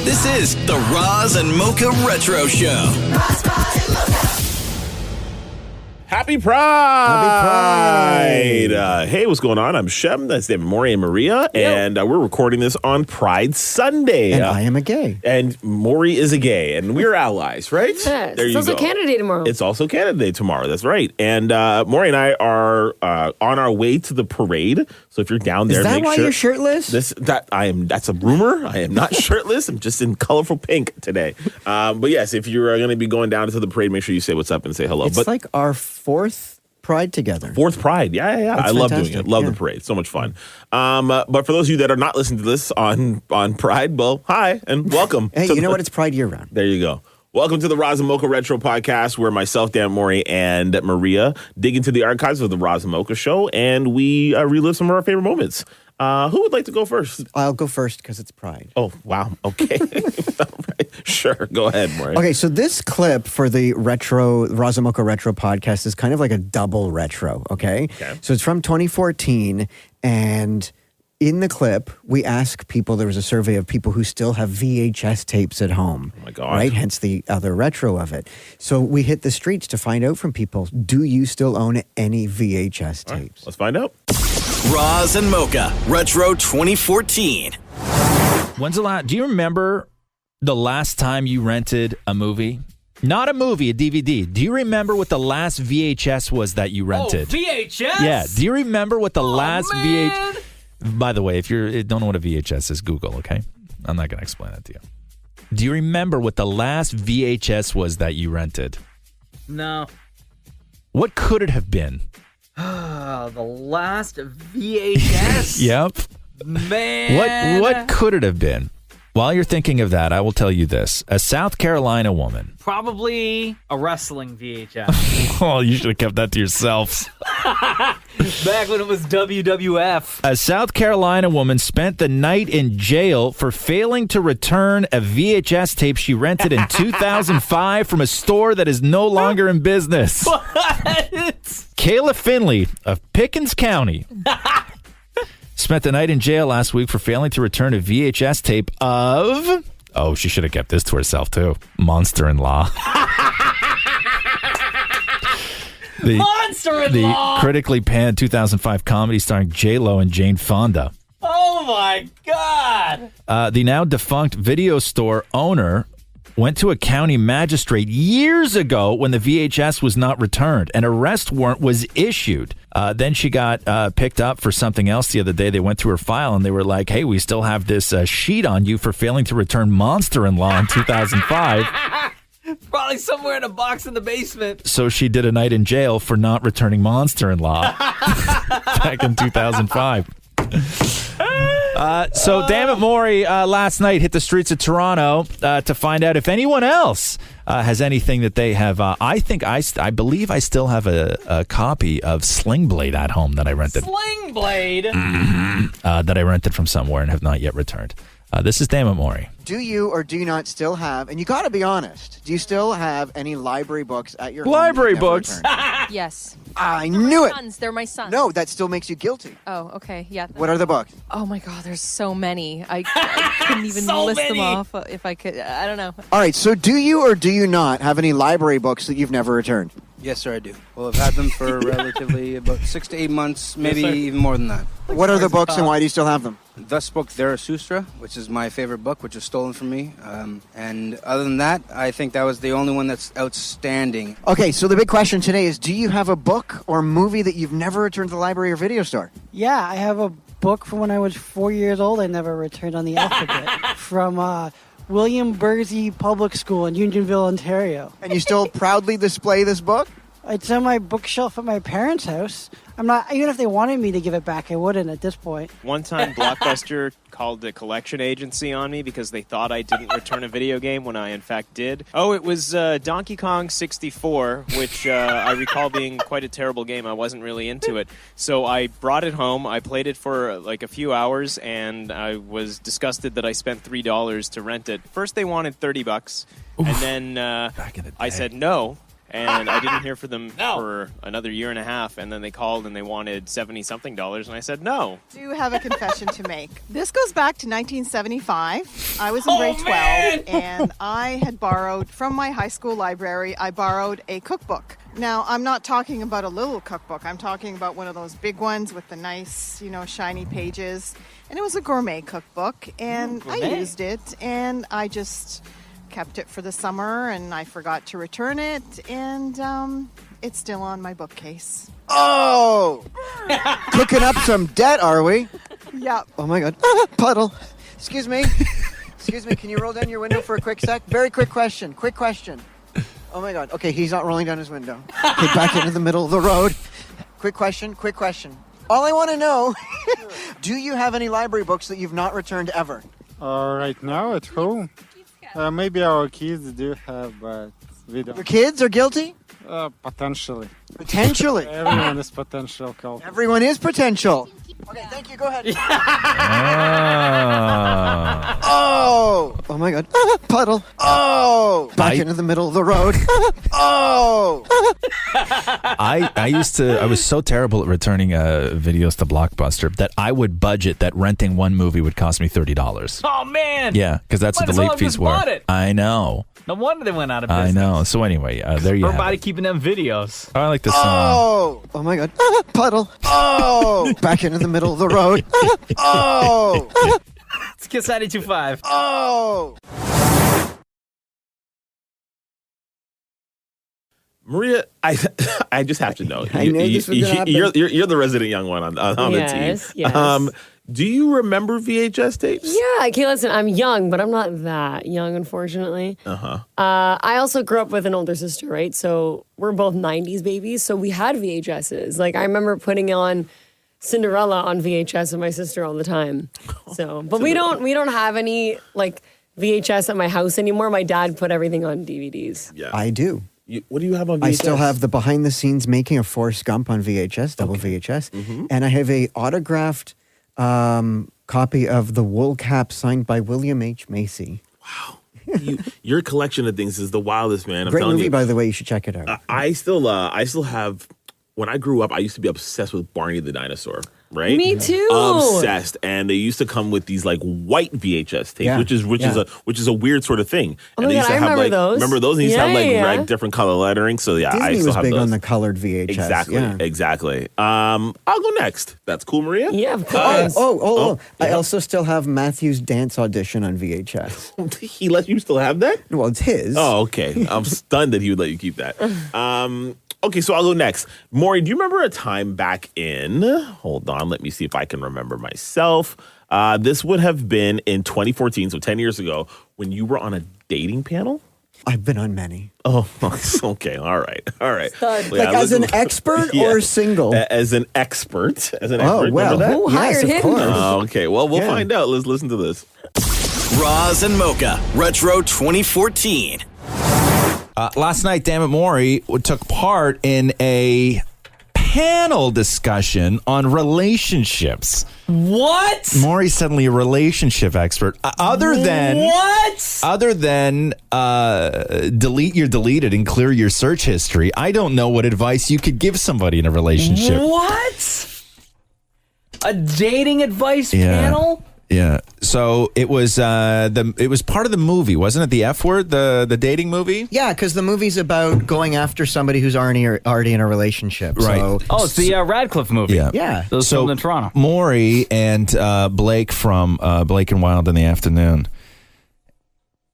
This is the Roz and Mocha Retro Show. Happy Pride! Hey, what's going on? I'm Shem. That's David, Maurie, and Maria. And we're recording this on Pride Sunday. And I am a gay. And Maurie is a gay. And we're allies, right? Yes. There It's you also go. Canada Day tomorrow. It's also Canada Day tomorrow. That's right. And Maurie and I are on our way to the parade. So if you're down there, Is that make why sure you're shirtless? That's a rumor. I am not shirtless. I'm just in colorful pink today. But yes, if you're going to be going down to the parade, make sure you say what's up and say hello. It's like our fourth Pride together. Fourth Pride. Yeah. That's I love doing fantastic. it. Love the parade. So much fun. But for those of you that are not listening to this on Pride, well, hi and welcome. Hey, you know what? It's Pride year round. There you go. Welcome to the Roz and Mocha Retro Podcast, where myself, Dan, Maurie, and Maria dig into the archives of the Roz and Mocha Show, and we relive some of our favorite moments. Who would like to go first? I'll go first because it's Pride. Oh, wow. Okay. All right. Sure. Go ahead, Maurie. Okay, so this clip for the Roz and Mocha Retro Podcast is kind of like a double retro, okay? So it's from 2014, and in the clip, we ask people, there was a survey of people who still have VHS tapes at home. Oh, my God. Right? Hence the other retro of it. So we hit the streets to find out from people, do you still own any VHS tapes? Right, let's find out. Roz and Mocha Retro 2014. When's the last? Do you remember the last time you rented a movie? Not a movie, a DVD. Do you remember what the last VHS was that you rented? Oh, VHS? Yeah. Do you remember what the last man. VHS? By the way, if you don't know what a VHS is, Google. Okay, I'm not going to explain that to you. Do you remember what the last VHS was that you rented? No. What could it have been? The last VHS? Yep. Man. What could it have been? While you're thinking of that, I will tell you this. A South Carolina woman. Probably a wrestling VHS. Oh, you should have kept that to yourself. Back when it was WWF. A South Carolina woman spent the night in jail for failing to return a VHS tape she rented in 2005 from a store that is no longer in business. What? Kayla Finley of Pickens County spent the night in jail last week for failing to return a VHS tape of... Oh, she should have kept this to herself, too. Monster-in-Law. Monster-in-Law! The critically panned 2005 comedy starring J-Lo and Jane Fonda. Oh, my God. The now defunct video store owner went to a county magistrate years ago when the VHS was not returned. An arrest warrant was issued. Then she got picked up for something else the other day. They went through her file and they were like, hey, we still have this sheet on you for failing to return Monster-in-Law in 2005. Probably somewhere in a box in the basement. So she did a night in jail for not returning Monster-in-Law back in 2005. So Dammit Maurie last night hit the streets of Toronto to find out if anyone else has anything that they have. I believe I still have a copy of Sling Blade at home that I rented. Sling Blade? That I rented from somewhere and have not yet returned. This is Dammit Maurie. Do you or do you not still have, and you got to be honest, do you still have any library books at your home? Library that you never books? returned? Yes. I knew it. They're my sons. No, that still makes you guilty. Oh, okay. Yeah. What are the books? Oh my God, there's so many. I couldn't even So list them many. off if I could. I don't know. All right, so do you or do you not have any library books that you've never returned? Yes, sir, I do. Well, I've had them for relatively about 6 to 8 months, maybe even more than that. What are the books and why do you still have them? Thus spoke Zarathustra, which is my favorite book, which was stolen from me. And other than that, I think that was the only one that's outstanding. Okay, so the big question today is, do you have a book or movie that you've never returned to the library or video store? Yeah, I have a book from when I was 4 years old I never returned on the alphabet from William Bursey Public School in Unionville, Ontario. And you still proudly display this book? It's on my bookshelf at my parents' house. I'm not, even if they wanted me to give it back, I wouldn't at this point. One time, Blockbuster called the collection agency on me because they thought I didn't return a video game when I, in fact, did. Oh, it was Donkey Kong 64, which I recall being quite a terrible game. I wasn't really into it. So I brought it home. I played it for like a few hours, and I was disgusted that I spent $3 to rent it. First, they wanted $30, and then I said no. And I didn't hear from them for another year and a half. And then they called and they wanted $70-something. And I said no. I do have a confession to make. This goes back to 1975. I was in grade 12, and I had borrowed from my high school library, I borrowed a cookbook. Now, I'm not talking about a little cookbook. I'm talking about one of those big ones with the nice, shiny pages. And it was a gourmet cookbook, and I used it, and I just kept it for the summer, and I forgot to return it, and it's still on my bookcase. Oh! Cooking up some debt, are we? Yep. Oh, my God. Puddle. Excuse me. Excuse me. Can you roll down your window for a quick sec? Very quick question. Quick question. Oh, my God. Okay, he's not rolling down his window. Okay, back into the middle of the road. Quick question. Quick question. All I want to know, do you have any library books that you've not returned ever? Right now at home, maybe our kids do have, but we don't. Your kids are guilty? Potentially. Potentially? Everyone is potential culprit. Everyone is potential. Okay, thank you. Go ahead. Oh! Oh, my God. Puddle. Oh! Back into the middle of the road. Oh! I was so terrible at returning videos to Blockbuster that I would budget that renting one movie would cost me $30. Oh, man. Yeah, because that's what the late fees were. I know. No wonder they went out of business. I know. So anyway, there you have Everybody it. keeping them videos. I like this song. Oh! Oh, my God. Puddle. Oh! Back into the middle of the road. Oh! It's Kiss 92.5. Oh! Maria, I just have to know. I knew this was gonna happen. You're the resident young one on the team. Yes. Do you remember VHS tapes? Yeah. Okay, listen, I'm young, but I'm not that young, unfortunately. I also grew up with an older sister, right? So we're both 90s babies, so we had VHSs. Like, I remember putting on Cinderella on VHS with my sister all the time. So, but we don't have any, like, VHS at my house anymore. My dad put everything on DVDs. Yeah. I do. What do you have on VHS? I still have the behind the scenes making of Forrest Gump on VHS, double VHS. And I have a autographed copy of the Wool Cap signed by William H. Macy. Wow. Your collection of things is the wildest, man. I'm Great telling movie, you. by the way. You should check it out. I still have. When I grew up, I used to be obsessed with Barney the dinosaur. Right? Me too. Obsessed, and they used to come with these like white VHS tapes, which is a weird sort of thing. Oh and they my used God, to I have remember those. Remember those? And they used to have like different color lettering. So yeah, Disney I still was have big those. on the colored VHS. Exactly. I'll go next. That's cool, Maria. Yeah, of course. I also still have Matthew's dance audition on VHS. He let you still have that? Well, it's his. Oh, okay. I'm stunned that he would let you keep that. Okay, so I'll go next. Maury, do you remember a time back in, hold on, let me see if I can remember myself. This would have been in 2014, so 10 years ago, when you were on a dating panel? I've been on many. Oh, okay. All right. Like as an expert or single? As an expert. Oh, well. Remember that? Who hired him? Okay, well, we'll find out. Let's listen to this. Roz and Mocha Retro 2014. Last night, Dammit Maury took part in a panel discussion on relationships. What? Maury's suddenly a relationship expert. Other than delete your deleted and clear your search history, I don't know what advice you could give somebody in a relationship. What? A dating advice panel? Yeah. So it was it was part of the movie, wasn't it? The F Word, the dating movie? Yeah, because the movie's about going after somebody who's already in a relationship. Right. So, It's the Radcliffe movie. Yeah. Those filmed in Toronto. Maury and Blake from Blake and Wild in the Afternoon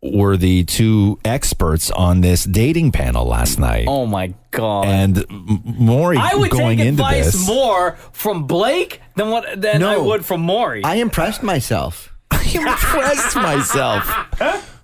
were the two experts on this dating panel last night. Oh my God. And Maury I would going take into advice this, more from Blake than I would from Maury. I impressed myself. impressed myself.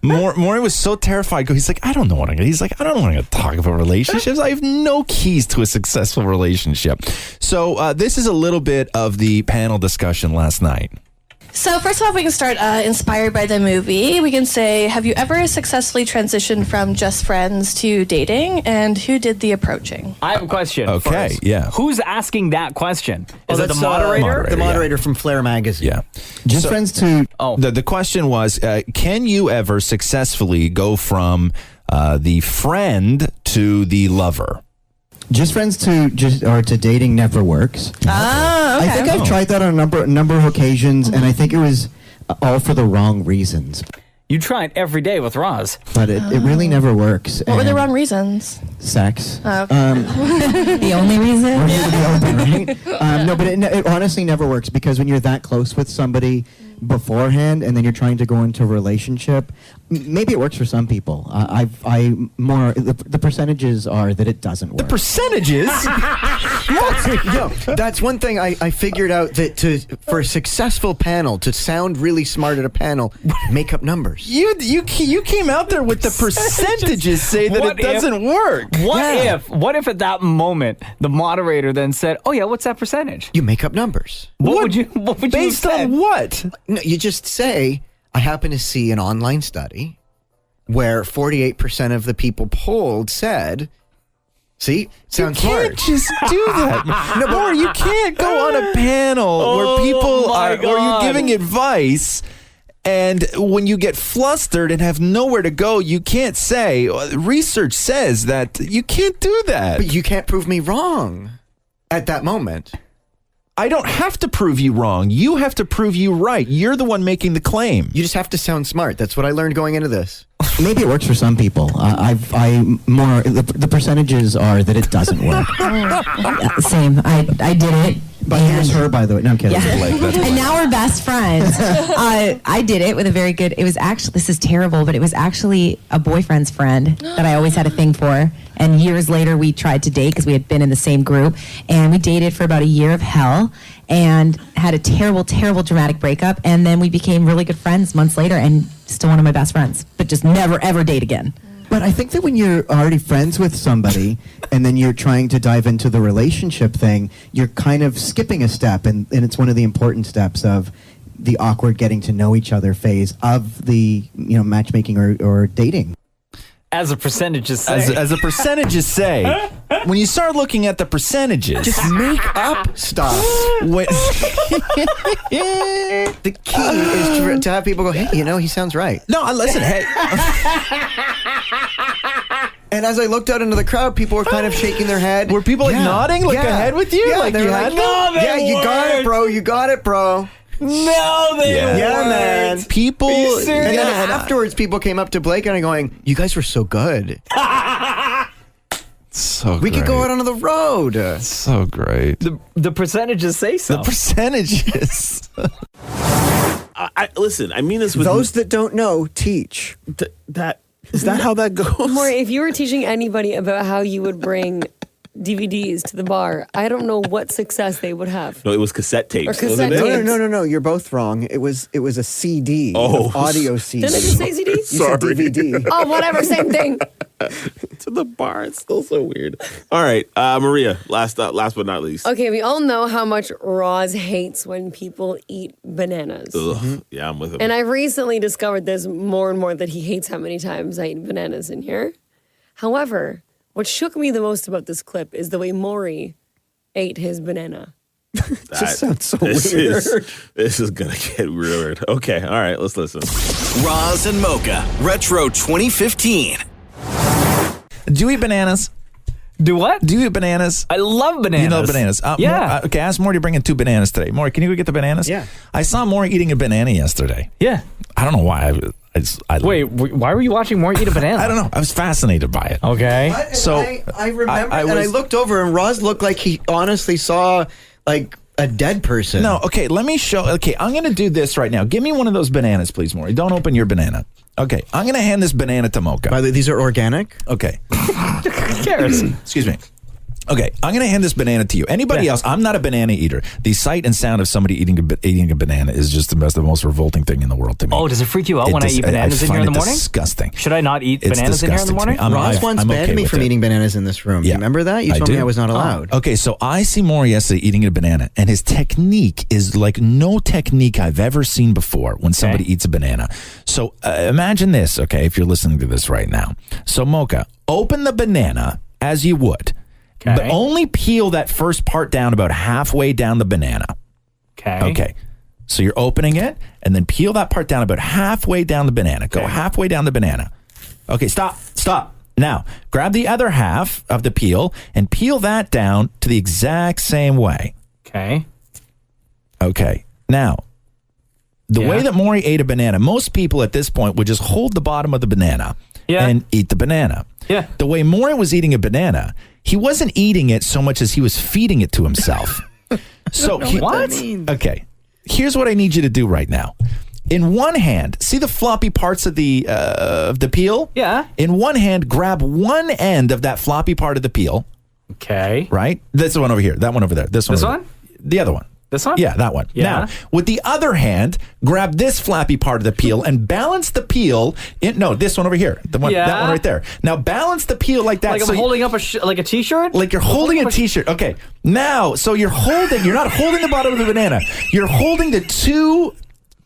Maury was so terrified. He's like, I don't know what I'm going to. He's like, I don't know what I'm going to talk about relationships. I have no keys to a successful relationship. So this is a little bit of the panel discussion last night. So first of all, we can start inspired by the movie. We can say, have you ever successfully transitioned from just friends to dating, and who did the approaching? I have a question. Okay, first. yeah. Who's asking that question? Is it the that's, moderator? The moderator from Flair Magazine. Yeah. Just friends to... The question was, can you ever successfully go from the friend to the lover? Just friends to dating never works. Okay. I think I've tried that on a number of occasions, and I think it was all for the wrong reasons. You try it every day with Roz. But it really never works. What were the wrong reasons? Sex. Oh, okay. The only reason? We're here to be open, right? No, but it honestly never works, because when you're that close with somebody beforehand and then you're trying to go into a relationship, maybe it works for some people. The percentages are that it doesn't work. The percentages? That's one thing I figured out, that for a successful panel, to sound really smart at a panel, make up numbers. You came out there with the percentages say that it doesn't work. What if at that moment the moderator then said, "Oh yeah, what's that percentage?" You make up numbers. What would you based on what? No, you just say, I happen to see an online study where 48% of the people polled said, see, sounds smart. You can't just do that. No, Maurie, you can't go on a panel where people where you're giving advice, and when you get flustered and have nowhere to go, you can't say, research says that you can't do that. But you can't prove me wrong at that moment. I don't have to prove you wrong. You have to prove you right. You're the one making the claim. You just have to sound smart. That's what I learned going into this. Maybe it works for some people. The percentages are that it doesn't work. Same. I did it. But here's her, by the way. No, I'm kidding. Yeah. And now we're best friends. I did it with a very good, this is terrible, but it was actually a boyfriend's friend that I always had a thing for. And years later, we tried to date because we had been in the same group. And we dated for about a year of hell and had a terrible, terrible dramatic breakup. And then we became really good friends months later, and still one of my best friends, but just never, ever date again. But I think that when you're already friends with somebody and then you're trying to dive into the relationship thing, you're kind of skipping a step, and it's one of the important steps of the awkward getting to know each other phase of the matchmaking or dating. As a percentages say. As the percentages say, when you start looking at the percentages, just make up stuff. The key is to have people go, hey, he sounds right. No, listen, hey. And as I looked out into the crowd, people were kind of shaking their head. Were people nodding ahead with you? Yeah, they were like, yeah, you got it, bro. You got it, bro. No, they weren't. Yeah, man. People. And then afterwards, people came up to Blake and going, you guys were so good. So we could go out on the road. So great. The percentages say so. The percentages. Listen, I mean this with those that don't know, teach. Is that how that goes? Maurie, if you were teaching anybody about how you would bring DVDs to the bar, I don't know what success they would have. No, it was cassette tapes. Or cassette tapes. No. You're both wrong. It was a CD. Audio CD. Didn't I just say CD? You said DVD. Oh, whatever, same thing. To the bar, it's still so weird. All right, Maria, last but not least. Okay, we all know how much Roz hates when people eat bananas. Ugh, yeah, I'm with him. And I've recently discovered this more and more, that he hates how many times I eat bananas in here. However, what shook me the most about this clip is the way Maurie ate his banana. Just sounds so weird. This is going to get weird. Okay, all right, let's listen. Roz and Mocha Retro 2015. Do you eat bananas? Do what? Do you eat bananas? I love bananas. You love bananas. Yeah. Okay, ask Maurie to bring in 2 bananas today. Maurie, can you go get the bananas? Yeah. I saw Maurie eating a banana yesterday. Yeah. I don't know why. Wait, why were you watching Maurie eat a banana? I don't know. I was fascinated by it. Okay. So I remember, I looked over, and Roz looked like he honestly saw like a dead person. No, okay, let me show. Okay, I'm going to do this right now. Give me one of those bananas, please, Maurie. Don't open your banana. Okay, I'm going to hand this banana to Mocha. By the way, these are organic? Okay. Who cares? Excuse me. Okay, I'm going to hand this banana to you. Anybody else? I'm not a banana eater. The sight and sound of somebody eating a banana is just the most revolting thing in the world to me. Oh, does it freak you out when I eat bananas in here in the morning? Disgusting. Should I not eat bananas in here in the morning? Roz once banned me from eating bananas in this room. Yeah. You remember that? You told me I was not allowed. Okay, so I see Maurie yesterday eating a banana, and his technique is like no technique I've ever seen before when somebody eats a banana. So imagine this, okay, if you're listening to this right now. So Mocha, open the banana as you would. Okay. But only peel that first part down about halfway down the banana. Okay. So you're opening it, and then peel that part down about halfway down the banana. Go halfway down the banana. Okay, stop. Now, grab the other half of the peel and peel that down to the exact same way. Okay. Okay. Now, the way that Maurie ate a banana, most people at this point would just hold the bottom of the banana and eat the banana. Yeah. The way Maurie was eating a banana, he wasn't eating it so much as he was feeding it to himself. So what? Okay. Here's what I need you to do right now. In one hand, see the floppy parts of the peel? Yeah. In one hand, grab one end of that floppy part of the peel. Okay. Right? This one over here. That one over there. This one. This over one? There. The other one. This one? Yeah, that one. Yeah. Now, with the other hand, grab this flappy part of the peel and balance the peel. This one over here. That one right there. Now, balance the peel like that. Like I'm holding up a T-shirt? Like you're holding a T-shirt. Okay. Now, so you're not holding the bottom of the banana. You're holding the two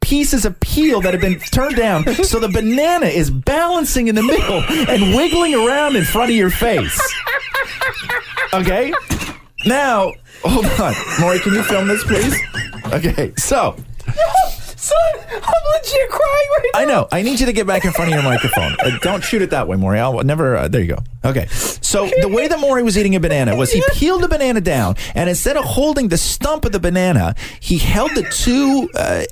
pieces of peel that have been turned down, so the banana is balancing in the middle and wiggling around in front of your face. Okay? Now, hold on. Maurie, can you film this, please? Okay, so. Son, I'm legit crying right now. I know. I need you to get back in front of your microphone. Don't shoot it that way, Maurie. I'll never. There you go. Okay. So the way that Maurie was eating a banana was he peeled the banana down, and instead of holding the stump of the banana, he held the two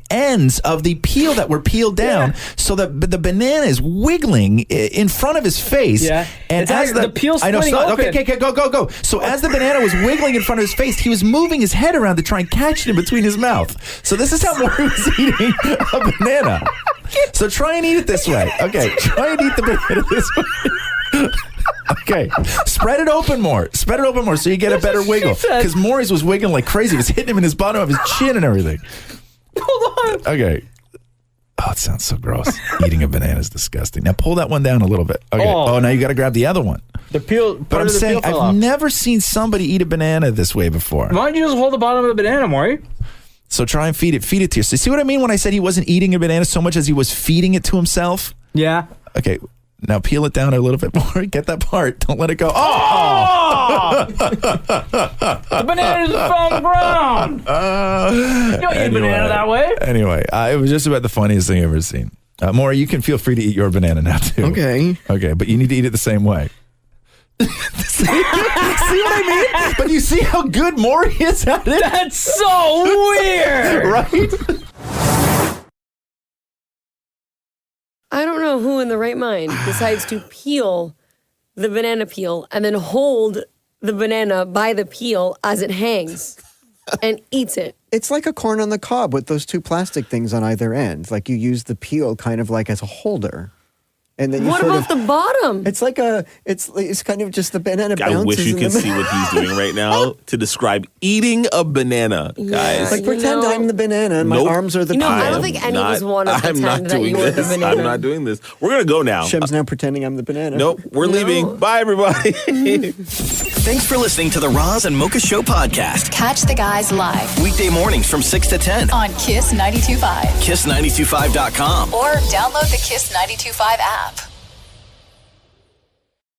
ends of the peel that were peeled down, so that the banana is wiggling in front of his face. Yeah. And as the peel's I know. splitting open. Okay. Go. So as the banana was wiggling in front of his face, he was moving his head around to try and catch it in between his mouth. So this is how Maurie was eating a banana. So try and eat it this way. Okay, try and eat the banana this way. Okay, spread it open more so you get a better wiggle. Because Maurie's was wiggling like crazy. It was hitting him in his bottom of his chin and everything. Hold on. Okay. Oh, it sounds so gross. Eating a banana is disgusting. Now pull that one down a little bit. Okay. Oh, now you got to grab the other one. The peel. But I'm saying I've never seen somebody eat a banana this way before. Why don't you just hold the bottom of the banana, Maurie? So try and feed it to you. So see what I mean when I said he wasn't eating a banana so much as he was feeding it to himself? Yeah. Okay. Now peel it down a little bit more. Get that part. Don't let it go. Oh! The banana just fell on the ground. You don't eat a banana that way. Anyway, it was just about the funniest thing I've ever seen. Maurie, you can feel free to eat your banana now too. Okay. Okay, but you need to eat it the same way. See what I mean? But you see how good Maurie is at it? That's so weird. Right? I don't know who in the right mind decides to peel the banana peel and then hold the banana by the peel as it hangs and eats it. It's like a corn on the cob with those two plastic things on either end. Like you use the peel kind of like as a holder. And then you what about the bottom? It's like it's kind of just the banana bounces. I wish you could see what he's doing right now to describe eating a banana, guys. Like pretend I'm the banana and my arms are the peel. I don't think any of us want to pretend that you're the banana. I'm not doing this. We're going to go now. Shem's now pretending I'm the banana. Nope, we're leaving. Bye, everybody. Thanks for listening to the Roz and Mocha Show podcast. Catch the guys live Weekday mornings from 6 to 10 on Kiss 92.5. Kiss925.com. Or download the Kiss 92.5 app.